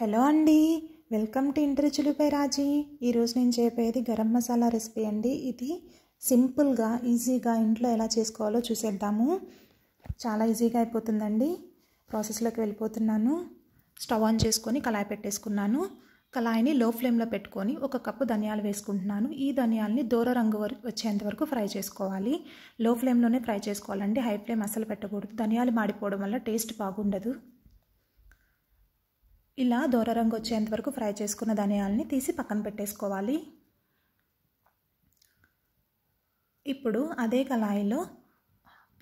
Hello అండి, welcome to ఇంటి రుచులు బై రాజీ. ఈరోజు నేను చెప్పేది గరం మసాలా రెసిపీ అండి. ఇది సింపుల్గా ఈజీగా ఇంట్లో ఎలా చేసుకోవాలో చూసేద్దాము. చాలా ఈజీగా అయిపోతుందండి. ప్రాసెస్లోకి వెళ్ళిపోతున్నాను. స్టవ్ ఆన్ చేసుకొని కళాయి పెట్టేసుకున్నాను. కళాయిని లో ఫ్లేమ్లో పెట్టుకొని 1 కప్పు ధనియాలు వేసుకుంటున్నాను. ఈ ధనియాలని దూర రంగు వచ్చేంత వరకు ఫ్రై చేసుకోవాలి. లో ఫ్లేమ్లోనే ఫ్రై చేసుకోవాలండి, హై ఫ్లేమ్ అసలు పెట్టకూడదు. ధనియాలు మాడిపోవడం వల్ల టేస్ట్ బాగుండదు. ఇలా దూర రంగు వచ్చేంత వరకు ఫ్రై చేసుకున్న ధనియాలని తీసి పక్కన పెట్టేసుకోవాలి. ఇప్పుడు అదే కళాయిలో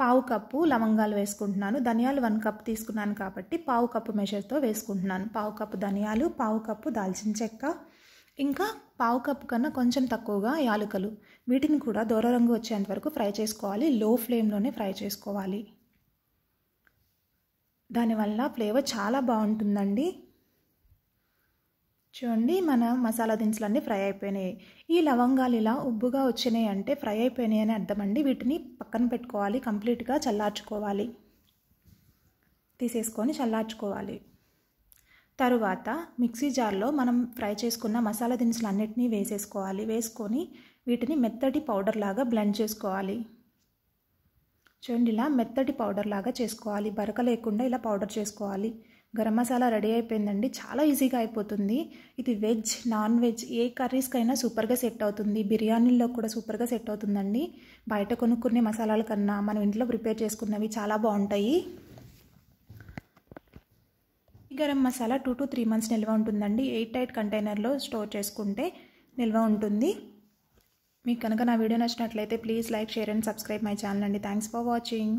1/2 కప్పు లవంగాలు వేసుకుంటున్నాను. ధనియాలు 1 కప్ తీసుకున్నాను కాబట్టి 1/2 కప్పు మెజర్తో వేసుకుంటున్నాను. 1/2 కప్పు ధనియాలు, 1/2 కప్పు దాల్చిన చెక్క, ఇంకా 1/2 కప్పు కన్నా కొంచెం తక్కువగా యాలకులు. వీటిని కూడా దూర రంగు వచ్చేంత వరకు ఫ్రై చేసుకోవాలి. లో ఫ్లేమ్లోనే ఫ్రై చేసుకోవాలి. దానివల్ల ఫ్లేవర్ చాలా బాగుంటుందండి. చూడండి, మన మసాలా దినుసులన్నీ ఫ్రై అయిపోయినాయి. ఈ లవంగాలు ఇలా ఉబ్బుగా వచ్చినాయి అంటే ఫ్రై అయిపోయినాయి అని అర్థం అండి. వీటిని పక్కన పెట్టుకోవాలి, కంప్లీట్గా చల్లార్చుకోవాలి. తీసేసుకొని చల్లార్చుకోవాలి. తరువాత మిక్సీ జార్లో మనం ఫ్రై చేసుకున్న మసాలా దినుసులు అన్నిటినీ వేసేసుకోవాలి. వేసుకొని వీటిని మెత్తటి పౌడర్ లాగా బ్లెండ్ చేసుకోవాలి. చూడండి, ఇలా మెత్తటి పౌడర్ లాగా చేసుకోవాలి. బరక లేకుండా ఇలా పౌడర్ చేసుకోవాలి. గరం మసాలా రెడీ అయిపోయిందండి. చాలా ఈజీగా అయిపోతుంది. ఇది వెజ్, నాన్ వెజ్ ఏ కర్రీస్కైనా సూపర్గా సెట్ అవుతుంది. బిర్యానీల్లో కూడా సూపర్గా సెట్ అవుతుందండి. బయట కొనుక్కునే మసాలాల కన్నా మనం ఇంట్లో ప్రిపేర్ చేసుకున్నవి చాలా బాగుంటాయి. ఈ గరం మసాలా 2 to 3 months నిల్వ ఉంటుందండి. ఎయిర్ టైట్ కంటైనర్లో స్టోర్ చేసుకుంటే నిల్వ ఉంటుంది. మీకు కనుక నా వీడియో నచ్చినట్లయితే please like, share and subscribe my channel అండి. Thanks for watching.